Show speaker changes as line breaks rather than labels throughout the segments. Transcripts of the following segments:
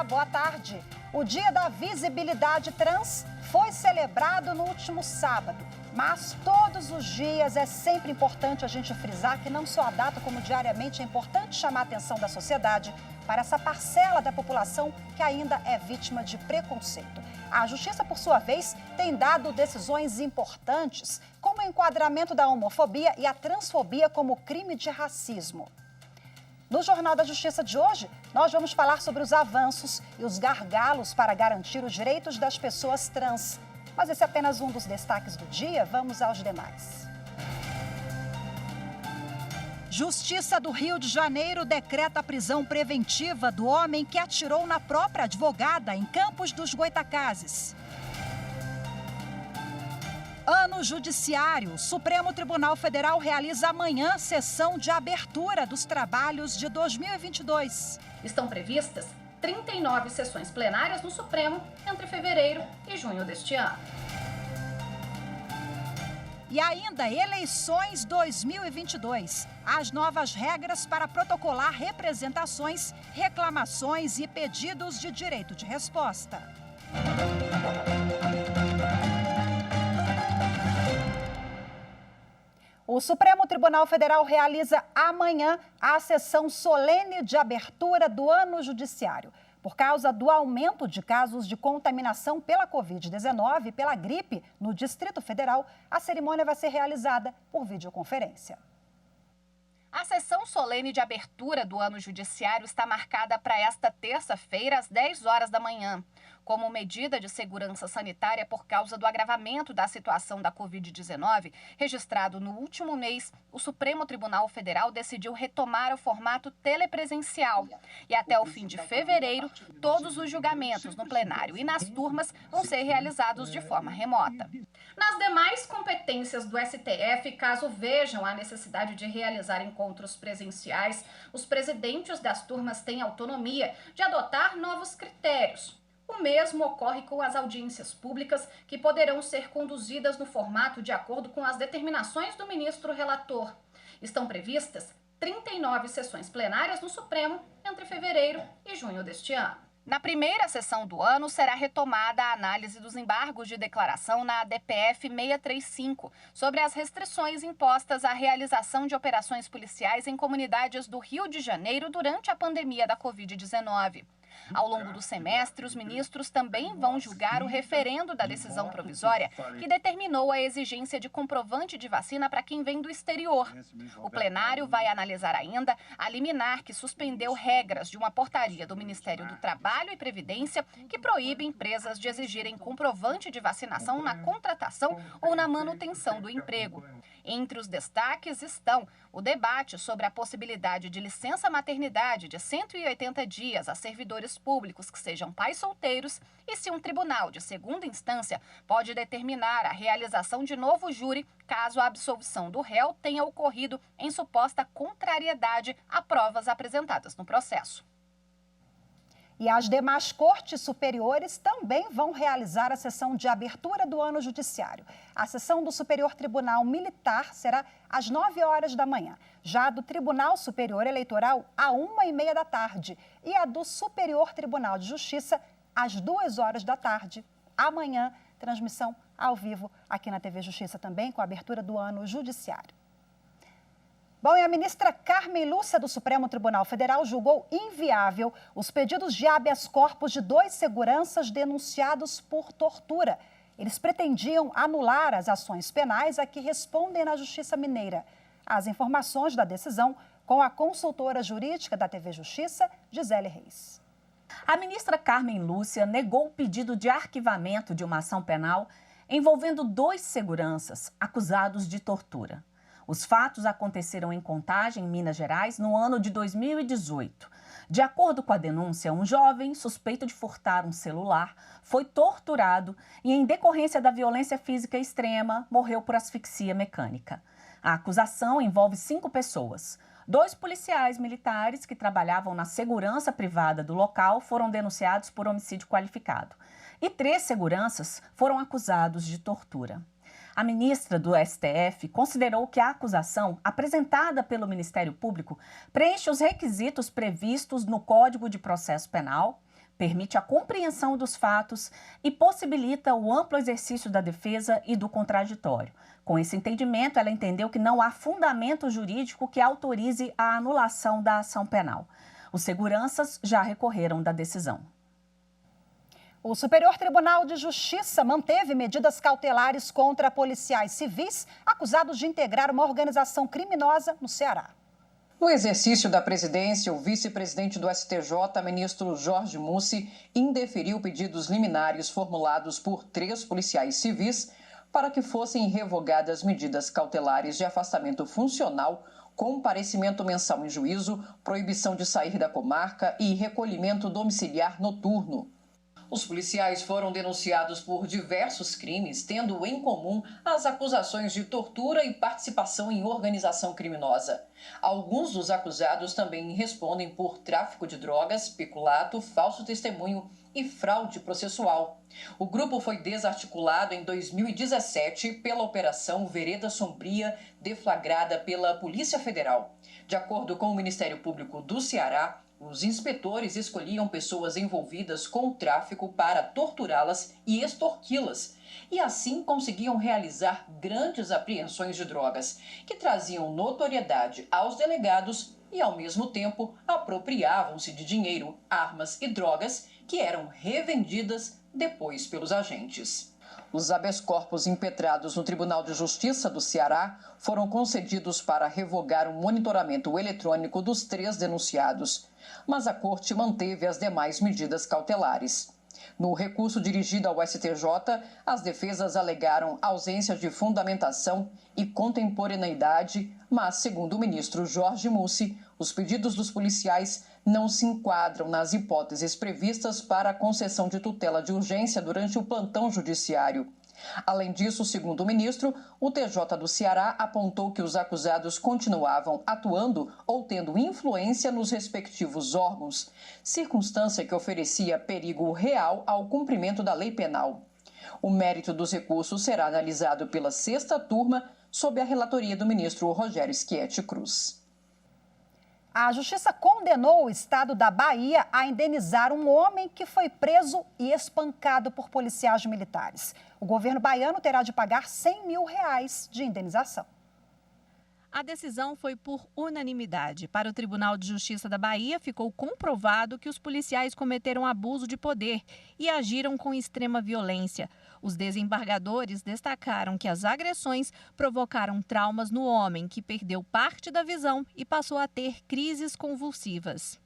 Olá, boa tarde. O Dia da Visibilidade Trans foi celebrado no último sábado, mas todos os dias é sempre importante a gente frisar que não só a data, como diariamente é importante chamar a atenção da sociedade para essa parcela da população que ainda é vítima de preconceito. A Justiça, por sua vez, tem dado decisões importantes, como o enquadramento da homofobia e a transfobia como crime de racismo. No Jornal da Justiça de hoje, nós vamos falar sobre os avanços e os gargalos para garantir os direitos das pessoas trans. Mas esse é apenas um dos destaques do dia, vamos aos demais. Justiça do Rio de Janeiro decreta a prisão preventiva do homem que atirou na própria advogada em Campos dos Goytacazes. Ano Judiciário. O Supremo Tribunal Federal realiza amanhã sessão de abertura dos trabalhos de 2022.
Estão previstas 39 sessões plenárias no Supremo entre fevereiro e junho deste ano.
E ainda eleições 2022. As novas regras para protocolar representações, reclamações e pedidos de direito de resposta. O Supremo Tribunal Federal realiza amanhã a sessão solene de abertura do ano judiciário. Por causa do aumento de casos de contaminação pela Covid-19 e pela gripe no Distrito Federal, a cerimônia vai ser realizada por videoconferência.
A sessão solene de abertura do ano judiciário está marcada para esta terça-feira, às 10 horas da manhã. Como medida de segurança sanitária por causa do agravamento da situação da Covid-19, registrado no último mês, o Supremo Tribunal Federal decidiu retomar o formato telepresencial. E até o fim de fevereiro, todos os julgamentos no plenário e nas turmas vão ser realizados de forma remota. Nas demais competências do STF, caso vejam a necessidade de realizar encontros presenciais, os presidentes das turmas têm autonomia de adotar novos critérios. O mesmo ocorre com as audiências públicas, que poderão ser conduzidas no formato de acordo com as determinações do ministro relator. Estão previstas 39 sessões plenárias no Supremo entre fevereiro e junho deste ano. Na primeira sessão do ano, será retomada a análise dos embargos de declaração na DPF 635, sobre as restrições impostas à realização de operações policiais em comunidades do Rio de Janeiro durante a pandemia da Covid-19. Ao longo do semestre, os ministros também vão julgar o referendo da decisão provisória que determinou a exigência de comprovante de vacina para quem vem do exterior. O plenário vai analisar ainda a liminar que suspendeu regras de uma portaria do Ministério do Trabalho e Previdência que proíbe empresas de exigirem comprovante de vacinação na contratação ou na manutenção do emprego. Entre os destaques estão o debate sobre a possibilidade de licença maternidade de 180 dias a servidores públicos que sejam pais solteiros e se um tribunal de segunda instância pode determinar a realização de novo júri caso a absolvição do réu tenha ocorrido em suposta contrariedade a provas apresentadas no processo.
E as demais cortes superiores também vão realizar a sessão de abertura do ano judiciário. A sessão do Superior Tribunal Militar será às 9 horas da manhã. Já a do Tribunal Superior Eleitoral, à 1h30 da tarde. E a do Superior Tribunal de Justiça, às 2 horas da tarde. Amanhã, transmissão ao vivo aqui na TV Justiça também, com a abertura do ano judiciário. Bom, e a ministra Carmen Lúcia do Supremo Tribunal Federal julgou inviável os pedidos de habeas corpus de 2 seguranças denunciados por tortura. Eles pretendiam anular as ações penais a que respondem na Justiça Mineira. As informações da decisão com a consultora jurídica da TV Justiça, Gisele Reis.
A ministra Carmen Lúcia negou o pedido de arquivamento de uma ação penal envolvendo 2 seguranças acusados de tortura. Os fatos aconteceram em Contagem, Minas Gerais, no ano de 2018. De acordo com a denúncia, um jovem suspeito de furtar um celular foi torturado e, em decorrência da violência física extrema, morreu por asfixia mecânica. A acusação envolve 5 pessoas. 2 policiais militares que trabalhavam na segurança privada do local foram denunciados por homicídio qualificado. E 3 seguranças foram acusados de tortura. A ministra do STF considerou que a acusação apresentada pelo Ministério Público preenche os requisitos previstos no Código de Processo Penal permite a compreensão dos fatos e possibilita o amplo exercício da defesa e do contraditório. Com esse entendimento, ela entendeu que não há fundamento jurídico que autorize a anulação da ação penal. Os seguranças já recorreram da decisão.
O Superior Tribunal de Justiça manteve medidas cautelares contra policiais civis acusados de integrar uma organização criminosa no Ceará.
No exercício da presidência, o vice-presidente do STJ, ministro Jorge Mussi, indeferiu pedidos liminares formulados por 3 policiais civis para que fossem revogadas medidas cautelares de afastamento funcional, comparecimento mensal em juízo, proibição de sair da comarca e recolhimento domiciliar noturno. Os policiais foram denunciados por diversos crimes, tendo em comum as acusações de tortura e participação em organização criminosa. Alguns dos acusados também respondem por tráfico de drogas, peculato, falso testemunho e fraude processual. O grupo foi desarticulado em 2017 pela Operação Vereda Sombria, deflagrada pela Polícia Federal. De acordo com o Ministério Público do Ceará, os inspetores escolhiam pessoas envolvidas com o tráfico para torturá-las e extorquí-las, e assim conseguiam realizar grandes apreensões de drogas, que traziam notoriedade aos delegados e, ao mesmo tempo, apropriavam-se de dinheiro, armas e drogas que eram revendidas depois pelos agentes. Os habeas corpus impetrados no Tribunal de Justiça do Ceará foram concedidos para revogar o monitoramento eletrônico dos 3 denunciados, mas a Corte manteve as demais medidas cautelares. No recurso dirigido ao STJ, as defesas alegaram ausência de fundamentação e contemporaneidade, mas, segundo o ministro Jorge Mussi, os pedidos dos policiais não se enquadram nas hipóteses previstas para a concessão de tutela de urgência durante o plantão judiciário. Além disso, segundo o ministro, o TJ do Ceará apontou que os acusados continuavam atuando ou tendo influência nos respectivos órgãos, circunstância que oferecia perigo real ao cumprimento da lei penal. O mérito dos recursos será analisado pela 6ª turma, sob a relatoria do ministro Rogério Schietti Cruz.
A Justiça condenou o estado da Bahia a indenizar um homem que foi preso e espancado por policiais militares. O governo baiano terá de pagar R$100 mil de indenização.
A decisão foi por unanimidade. Para o Tribunal de Justiça da Bahia, ficou comprovado que os policiais cometeram abuso de poder e agiram com extrema violência. Os desembargadores destacaram que as agressões provocaram traumas no homem, que perdeu parte da visão e passou a ter crises convulsivas.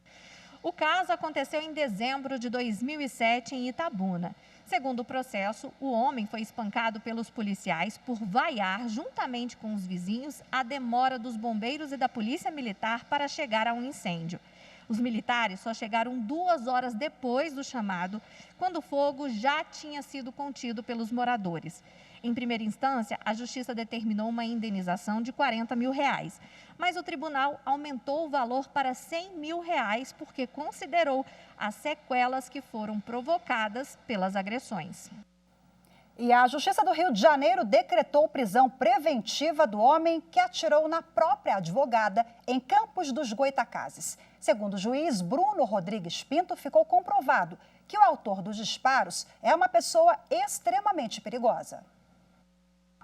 O caso aconteceu em dezembro de 2007 em Itabuna. Segundo o processo, o homem foi espancado pelos policiais por vaiar, juntamente com os vizinhos, a demora dos bombeiros e da polícia militar para chegar a um incêndio. Os militares só chegaram 2 horas depois do chamado, quando o fogo já tinha sido contido pelos moradores. Em primeira instância, a Justiça determinou uma indenização de R$40 mil, mas o tribunal aumentou o valor para R$100 mil porque considerou as sequelas que foram provocadas pelas agressões.
E a Justiça do Rio de Janeiro decretou prisão preventiva do homem que atirou na própria advogada em Campos dos Goytacazes. Segundo o juiz Bruno Rodrigues Pinto, ficou comprovado que o autor dos disparos é uma pessoa extremamente perigosa.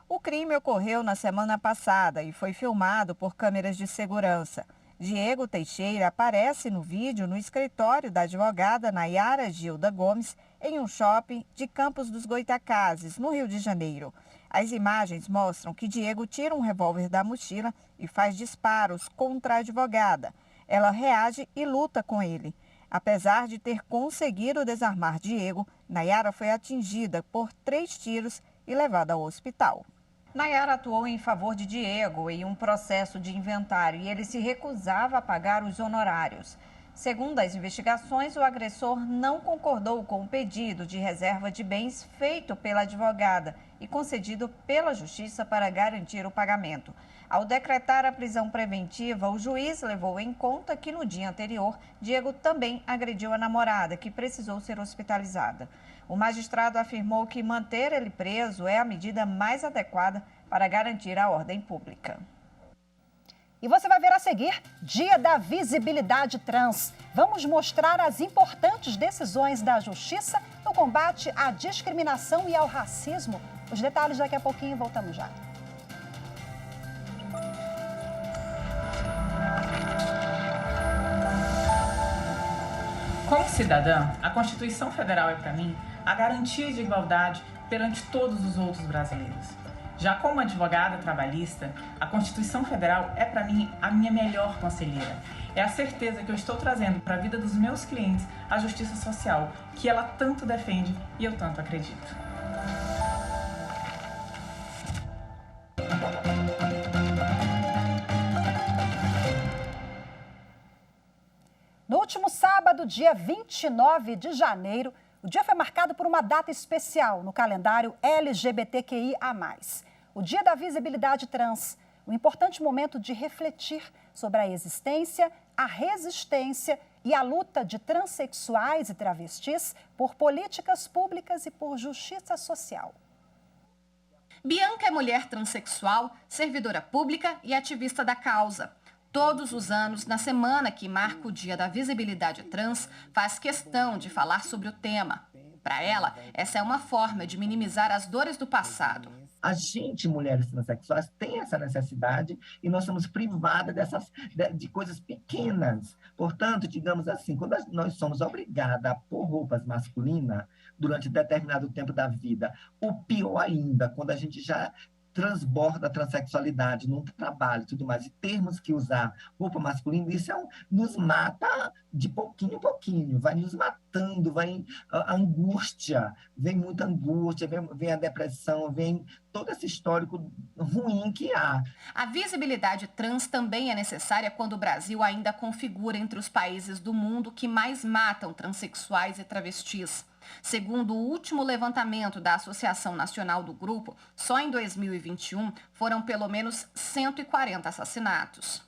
O crime ocorreu na semana passada e foi filmado por câmeras de segurança. Diego Teixeira aparece no vídeo no escritório da advogada Nayara Gilda Gomes, em um shopping de Campos dos Goytacazes, no Rio de Janeiro. As imagens mostram que Diego tira um revólver da mochila e faz disparos contra a advogada. Ela reage e luta com ele. Apesar de ter conseguido desarmar Diego, Nayara foi atingida por 3 tiros e levada ao hospital. Nayara atuou em favor de Diego em um processo de inventário e ele se recusava a pagar os honorários. Segundo as investigações, o agressor não concordou com o pedido de reserva de bens feito pela advogada e concedido pela Justiça para garantir o pagamento. Ao decretar a prisão preventiva, o juiz levou em conta que no dia anterior, Diego também agrediu a namorada, que precisou ser hospitalizada. O magistrado afirmou que manter ele preso é a medida mais adequada para garantir a ordem pública.
E você vai ver a seguir, Dia da Visibilidade Trans. Vamos mostrar as importantes decisões da Justiça no combate à discriminação e ao racismo. Os detalhes daqui a pouquinho, voltamos já.
Como cidadã, a Constituição Federal é, para mim, a garantia de igualdade perante todos os outros brasileiros. Já como advogada trabalhista, a Constituição Federal é, para mim, a minha melhor conselheira. É a certeza que eu estou trazendo para a vida dos meus clientes a justiça social, que ela tanto defende e eu tanto acredito.
No último sábado, dia 29 de janeiro, o dia foi marcado por uma data especial no calendário LGBTQIA+. O Dia da Visibilidade Trans, um importante momento de refletir sobre a existência, a resistência e a luta de transexuais e travestis por políticas públicas e por justiça social.
Bianca é mulher transexual, servidora pública e ativista da causa. Todos os anos, na semana que marca o Dia da Visibilidade Trans, faz questão de falar sobre o tema. Para ela, essa é uma forma de minimizar as dores do passado.
A gente, mulheres transexuais, tem essa necessidade e nós somos privadas de coisas pequenas. Portanto, digamos assim, quando nós somos obrigadas a pôr roupas masculinas durante determinado tempo da vida, o pior ainda, quando a gente já transborda a transexualidade num trabalho e tudo mais, e termos que usar roupa masculina, isso nos mata de pouquinho em pouquinho, vai nos matando, vai a angústia, vem muita angústia, vem a depressão, vem todo esse histórico ruim que há.
A visibilidade trans também é necessária quando o Brasil ainda configura entre os países do mundo que mais matam transexuais e travestis. Segundo o último levantamento da Associação Nacional do Grupo, só em 2021 foram pelo menos 140 assassinatos.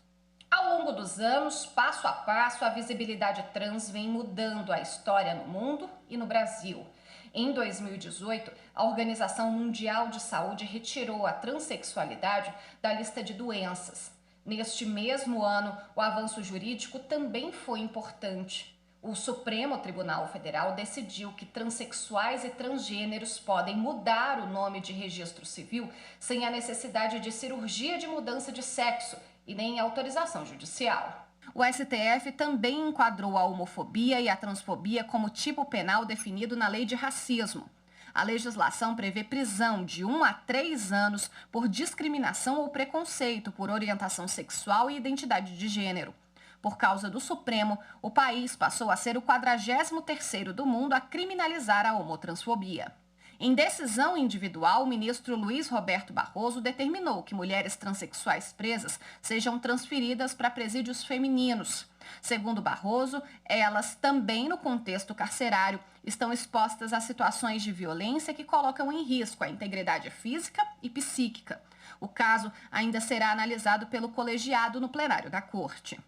Ao longo dos anos, passo a passo, a visibilidade trans vem mudando a história no mundo e no Brasil. Em 2018, a Organização Mundial de Saúde retirou a transexualidade da lista de doenças. Neste mesmo ano, o avanço jurídico também foi importante. O Supremo Tribunal Federal decidiu que transexuais e transgêneros podem mudar o nome de registro civil sem a necessidade de cirurgia de mudança de sexo e nem autorização judicial. O STF também enquadrou a homofobia e a transfobia como tipo penal definido na Lei de Racismo. A legislação prevê prisão de 1 a 3 anos por discriminação ou preconceito por orientação sexual e identidade de gênero. Por causa do Supremo, o país passou a ser o 43º do mundo a criminalizar a homotransfobia. Em decisão individual, o ministro Luiz Roberto Barroso determinou que mulheres transexuais presas sejam transferidas para presídios femininos. Segundo Barroso, elas também no contexto carcerário estão expostas a situações de violência que colocam em risco a integridade física e psíquica. O caso ainda será analisado pelo colegiado no plenário da Corte.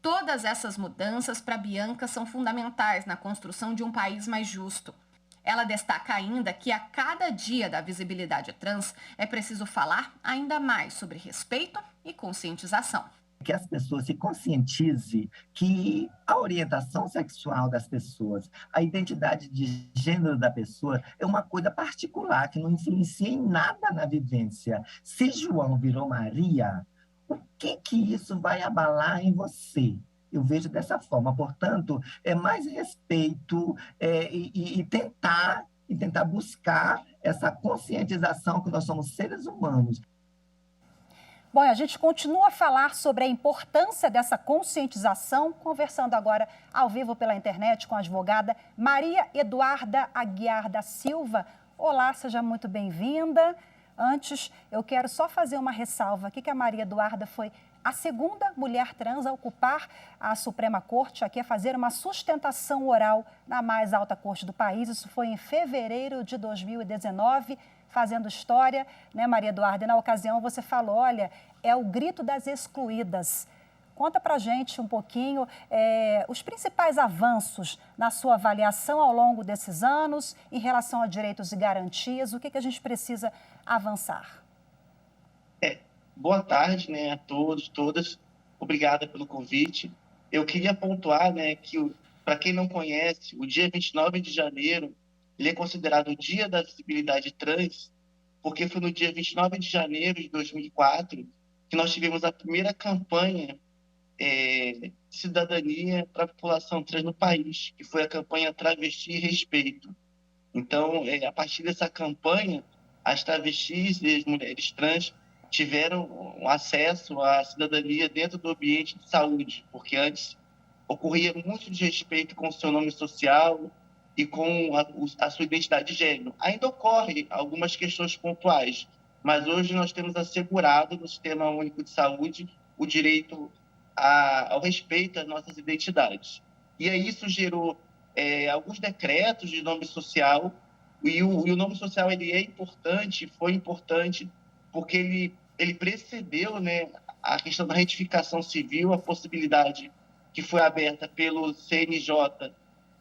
Todas essas mudanças para Bianca são fundamentais na construção de um país mais justo. Ela destaca ainda que a cada dia da visibilidade trans é preciso falar ainda mais sobre respeito e conscientização.
Que as pessoas se conscientizem que a orientação sexual das pessoas, a identidade de gênero da pessoa é uma coisa particular, que não influencia em nada na vivência. Se João virou Maria, o que isso vai abalar em você? Eu vejo dessa forma. Portanto, é mais respeito e tentar buscar essa conscientização que nós somos seres humanos.
Bom, a gente continua a falar sobre a importância dessa conscientização, conversando agora ao vivo pela internet com a advogada Maria Eduarda Aguiar da Silva. Olá, seja muito bem-vinda. Antes, eu quero só fazer uma ressalva aqui que a Maria Eduarda foi a segunda mulher trans a ocupar a Suprema Corte, aqui a fazer uma sustentação oral na mais alta corte do país. Isso foi em fevereiro de 2019, fazendo história, né, Maria Eduarda? E na ocasião você falou, olha, é o grito das excluídas. Conta pra gente um pouquinho os principais avanços na sua avaliação ao longo desses anos em relação a direitos e garantias, o que a gente precisa avançar?
Boa tarde, né, a todos, todas. Obrigada pelo convite. Eu queria pontuar, né, que, para quem não conhece, o dia 29 de janeiro, ele é considerado o Dia da Visibilidade Trans, porque foi no dia 29 de janeiro de 2004 que nós tivemos a primeira campanha de cidadania para a população trans no país, que foi a campanha Travesti e Respeito. Então, a partir dessa campanha, as travestis e as mulheres trans tiveram um acesso à cidadania dentro do ambiente de saúde, porque antes ocorria muito desrespeito com o seu nome social e com a sua identidade de gênero. Ainda ocorre algumas questões pontuais, mas hoje nós temos assegurado no Sistema Único de Saúde o direito ao respeito às nossas identidades. E aí isso gerou alguns decretos de nome social, e o nome social ele é importante, foi importante, porque ele precedeu, né, a questão da retificação civil, a possibilidade que foi aberta pelo CNJ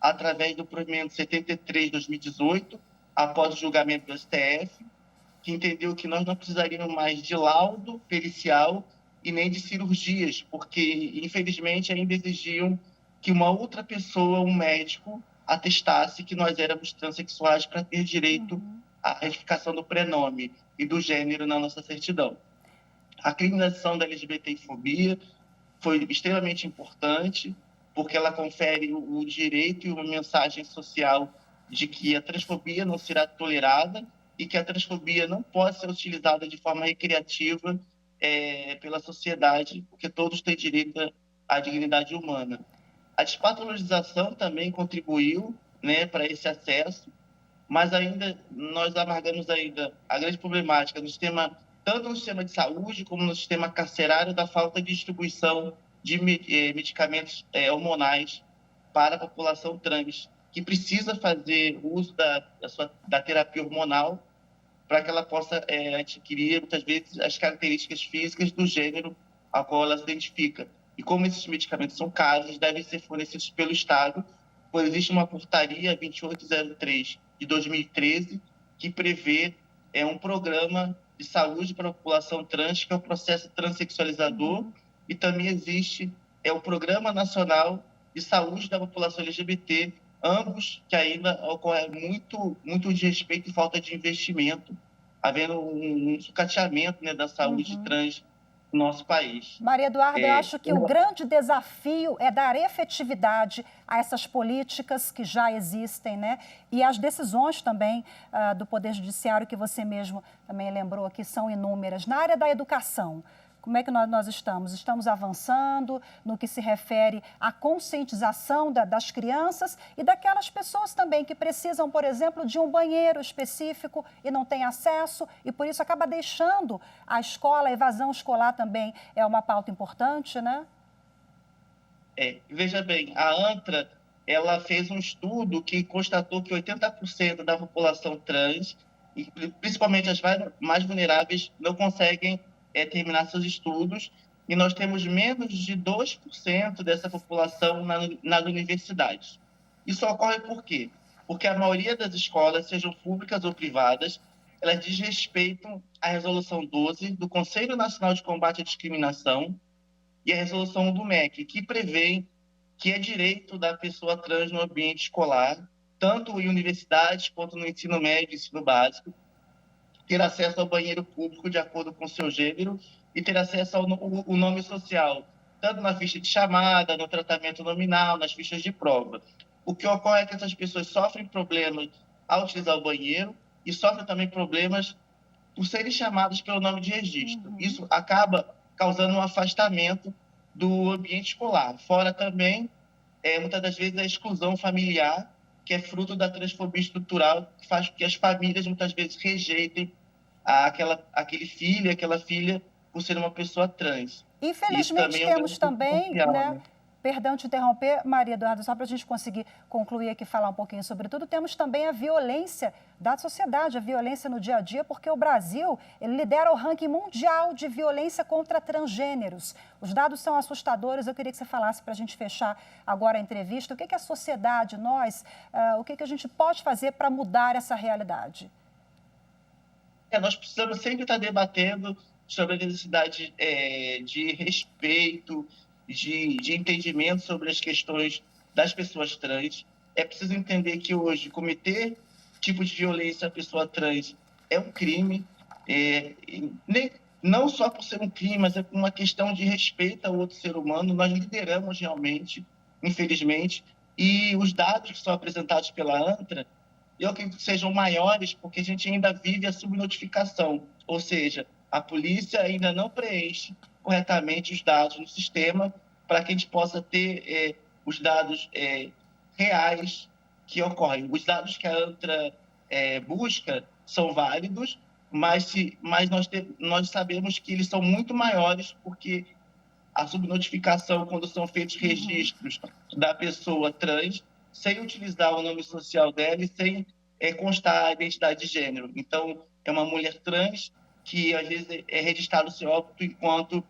através do provimento 73 de 2018, após o julgamento do STF, que entendeu que nós não precisaríamos mais de laudo pericial e nem de cirurgias, porque, infelizmente, ainda exigiam que uma outra pessoa, um médico, atestasse que nós éramos transexuais para ter direito à retificação do prenome e do gênero na nossa certidão. A criminalização da LGBTfobia foi extremamente importante, porque ela confere o direito e uma mensagem social de que a transfobia não será tolerada e que a transfobia não pode ser utilizada de forma recreativa pela sociedade, porque todos têm direito à dignidade humana. A despatologização também contribuiu, né, para esse acesso, mas ainda nós amargamos ainda a grande problemática no sistema, tanto no sistema de saúde como no sistema carcerário, da falta de distribuição de medicamentos hormonais para a população trans, que precisa fazer uso da terapia hormonal para que ela possa adquirir, muitas vezes, as características físicas do gênero ao qual ela se identifica. E como esses medicamentos são caros, devem ser fornecidos pelo Estado, pois existe uma portaria 2803 de 2013 que prevê um programa de saúde para a população trans, que é o processo transexualizador, e também existe o Programa Nacional de Saúde da População LGBT, ambos que ainda ocorre muito desrespeito e falta de investimento, havendo um sucateamento, né, da saúde trans no nosso país.
Maria Eduarda, eu acho que o grande desafio é dar efetividade a essas políticas que já existem, né? E as decisões também do Poder Judiciário, que você mesmo também lembrou aqui, são inúmeras. Na área da educação, como é que nós estamos? Estamos avançando no que se refere à conscientização das crianças e daquelas pessoas também que precisam, por exemplo, de um banheiro específico e não têm acesso e por isso acaba deixando a escola, a evasão escolar também é uma pauta importante, né?
Veja bem, a ANTRA, ela fez um estudo que constatou que 80% da população trans, e principalmente as mais vulneráveis, não conseguem terminar seus estudos, e nós temos menos de 2% dessa população nas universidades. Isso ocorre por quê? Porque a maioria das escolas, sejam públicas ou privadas, elas desrespeitam a Resolução 12 do Conselho Nacional de Combate à Discriminação e a Resolução do MEC, que prevê que é direito da pessoa trans no ambiente escolar, tanto em universidades quanto no ensino médio e ensino básico, ter acesso ao banheiro público de acordo com seu gênero e ter acesso ao nome social, tanto na ficha de chamada, no tratamento nominal, nas fichas de prova. O que ocorre é que essas pessoas sofrem problemas ao utilizar o banheiro e sofrem também problemas por serem chamadas pelo nome de registro. Isso acaba causando um afastamento do ambiente escolar. Fora também, muitas das vezes, a exclusão familiar, que é fruto da transfobia estrutural, que faz com que as famílias muitas vezes rejeitem aquele filho, aquela filha, por ser uma pessoa trans.
Infelizmente temos também, né? Perdão te interromper, Maria Eduarda, só para a gente conseguir concluir aqui, falar um pouquinho sobre tudo, temos também a violência da sociedade, a violência no dia a dia, porque o Brasil ele lidera o ranking mundial de violência contra transgêneros. Os dados são assustadores, eu queria que você falasse para a gente fechar agora a entrevista, o que a sociedade, nós, o que a gente pode fazer para mudar essa realidade?
Nós precisamos sempre estar debatendo sobre a necessidade de respeito, de entendimento sobre as questões das pessoas trans. É preciso entender que hoje cometer tipo de violência à pessoa trans é um crime, não só por ser um crime, mas é uma questão de respeito ao outro ser humano. Nós lideramos realmente, infelizmente, e os dados que são apresentados pela ANTRA, eu acredito que sejam maiores, porque a gente ainda vive a subnotificação, ou seja, a polícia ainda não preenche corretamente os dados no sistema para que a gente possa ter os dados reais que ocorrem. Os dados que a ANTRA busca são válidos, mas nós sabemos que eles são muito maiores, porque a subnotificação, quando são feitos registros da pessoa trans, sem utilizar o nome social dela e sem constar a identidade de gênero. Então, é uma mulher trans que, às vezes, é registrado o seu óbito enquanto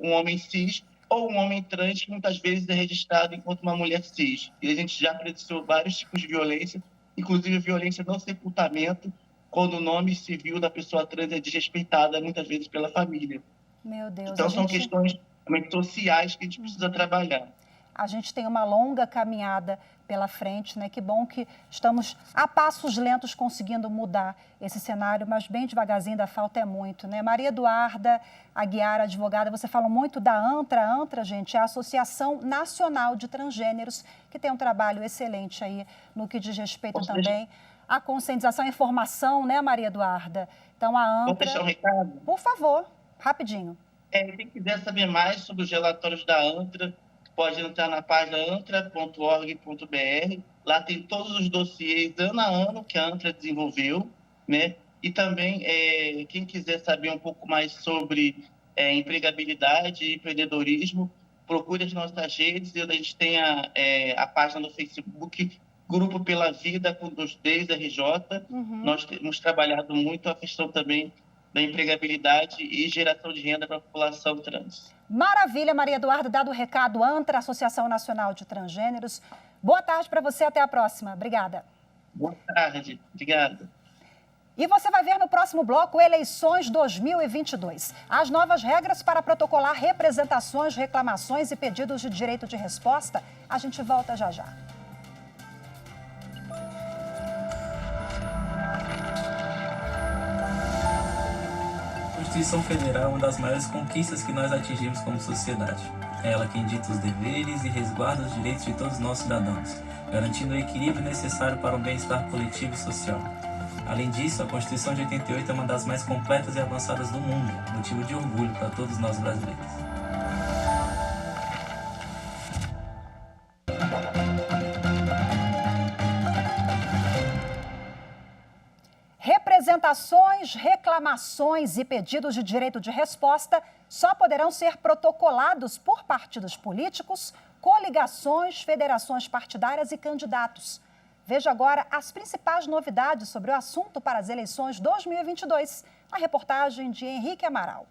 um homem cis, ou um homem trans que, muitas vezes, é registrado enquanto uma mulher cis. E a gente já presenciou vários tipos de violência, inclusive violência no sepultamento, quando o nome civil da pessoa trans é desrespeitada, muitas vezes, pela família.
Meu Deus.
Então, são questões realmente sociais que a gente precisa trabalhar.
A gente tem uma longa caminhada pela frente, né? Que bom que estamos a passos lentos conseguindo mudar esse cenário, mas bem devagarzinho, ainda falta muito, né? Maria Eduarda Aguiar, advogada, você fala muito da ANTRA. A ANTRA, gente, é a Associação Nacional de Transgêneros, que tem um trabalho excelente aí no que diz respeito também à conscientização e informação, né, Maria Eduarda? Então, a ANTRA...
Vou deixar um recado?
Por favor, rapidinho.
Quem quiser saber mais sobre os relatórios da ANTRA, pode entrar na página antra.org.br. Lá tem todos os dossiês ano a ano que a ANTRA desenvolveu, né? E também, quem quiser saber um pouco mais sobre empregabilidade e empreendedorismo, procure as nossas redes. A gente tem a página no Facebook, Grupo Pela Vida, com 2Ds, RJ. Nós temos trabalhado muito a questão também da empregabilidade e geração de renda para a população trans.
Maravilha, Maria Eduarda, dado o recado, ANTRA, Associação Nacional de Transgêneros. Boa tarde para você, até a próxima. Obrigada.
Boa tarde, obrigado.
E você vai ver no próximo bloco Eleições 2022. As novas regras para protocolar representações, reclamações e pedidos de direito de resposta. A gente volta já já.
A Constituição Federal é uma das maiores conquistas que nós atingimos como sociedade. É ela quem dita os deveres e resguarda os direitos de todos os nossos cidadãos, garantindo o equilíbrio necessário para o bem-estar coletivo e social. Além disso, a Constituição de 88 é uma das mais completas e avançadas do mundo, motivo de orgulho para todos nós brasileiros.
Representações, reclamações e pedidos de direito de resposta só poderão ser protocolados por partidos políticos, coligações, federações partidárias e candidatos. Veja agora as principais novidades sobre o assunto para as eleições 2022, na reportagem de Henrique Amaral.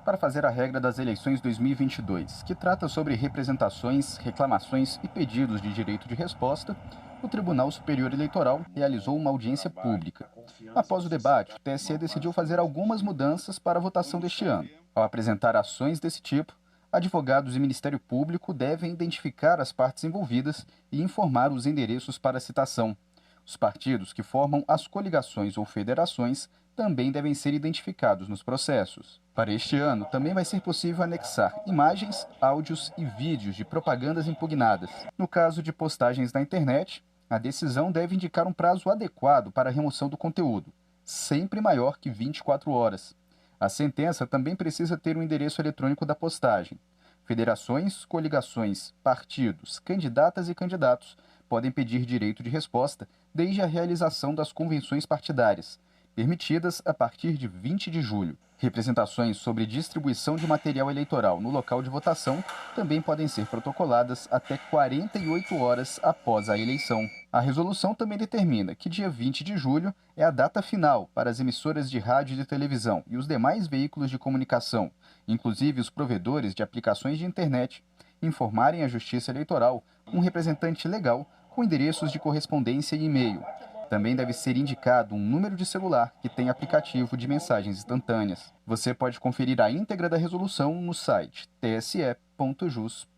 Para fazer a regra das eleições 2022, que trata sobre representações, reclamações e pedidos de direito de resposta, o Tribunal Superior Eleitoral realizou uma audiência pública. Após o debate, o TSE decidiu fazer algumas mudanças para a votação deste ano. Ao apresentar ações desse tipo, advogados e Ministério Público devem identificar as partes envolvidas e informar os endereços para citação. Os partidos que formam as coligações ou federações também devem ser identificados nos processos. Para este ano, também vai ser possível anexar imagens, áudios e vídeos de propagandas impugnadas. No caso de postagens na internet, a decisão deve indicar um prazo adequado para a remoção do conteúdo, sempre maior que 24 horas. A sentença também precisa ter um endereço eletrônico da postagem. Federações, coligações, partidos, candidatas e candidatos podem pedir direito de resposta desde a realização das convenções partidárias, permitidas a partir de 20 de julho. Representações sobre distribuição de material eleitoral no local de votação também podem ser protocoladas até 48 horas após a eleição. A resolução também determina que dia 20 de julho é a data final para as emissoras de rádio e de televisão e os demais veículos de comunicação, inclusive os provedores de aplicações de internet, informarem à Justiça Eleitoral um representante legal com endereços de correspondência e e-mail. Também deve ser indicado um número de celular que tem aplicativo de mensagens instantâneas. Você pode conferir a íntegra da resolução no site tse.jus.br.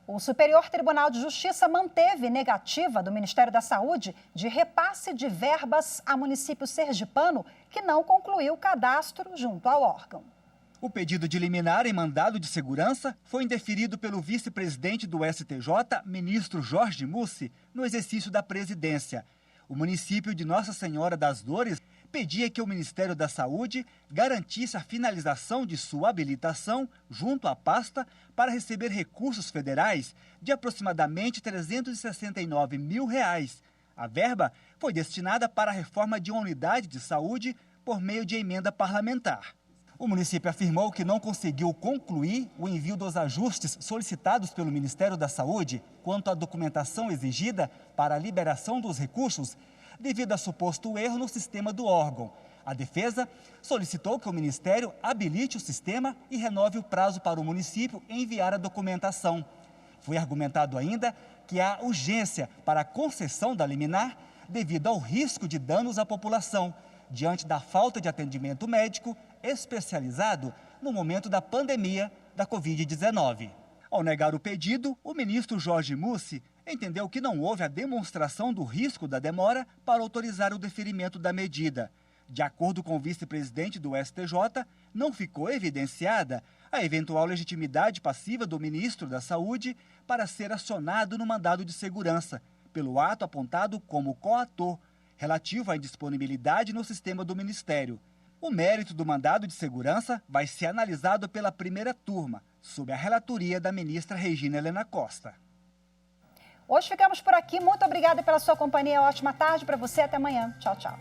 O Superior Tribunal de Justiça manteve negativa do Ministério da Saúde de repasse de verbas a município sergipano que não concluiu o cadastro junto ao órgão.
O pedido de liminar em mandado de segurança foi indeferido pelo vice-presidente do STJ, ministro Jorge Mussi, no exercício da presidência. O município de Nossa Senhora das Dores pedia que o Ministério da Saúde garantisse a finalização de sua habilitação junto à pasta para receber recursos federais de aproximadamente R$ 369 mil. A verba foi destinada para a reforma de uma unidade de saúde por meio de emenda parlamentar. O município afirmou que não conseguiu concluir o envio dos ajustes solicitados pelo Ministério da Saúde quanto à documentação exigida para a liberação dos recursos, devido a suposto erro no sistema do órgão. A defesa solicitou que o Ministério habilite o sistema e renove o prazo para o município enviar a documentação. Foi argumentado ainda que há urgência para a concessão da liminar devido ao risco de danos à população, diante da falta de atendimento médico especializado no momento da pandemia da Covid-19. Ao negar o pedido, o ministro Jorge Mussi entendeu que não houve a demonstração do risco da demora para autorizar o deferimento da medida. De acordo com o vice-presidente do STJ, não ficou evidenciada a eventual legitimidade passiva do ministro da Saúde para ser acionado no mandado de segurança, pelo ato apontado como coator, relativo à indisponibilidade no sistema do Ministério. O mérito do mandado de segurança vai ser analisado pela primeira turma, sob a relatoria da ministra Regina Helena Costa.
Hoje ficamos por aqui. Muito obrigada pela sua companhia. Ótima tarde para você. Até amanhã. Tchau, tchau.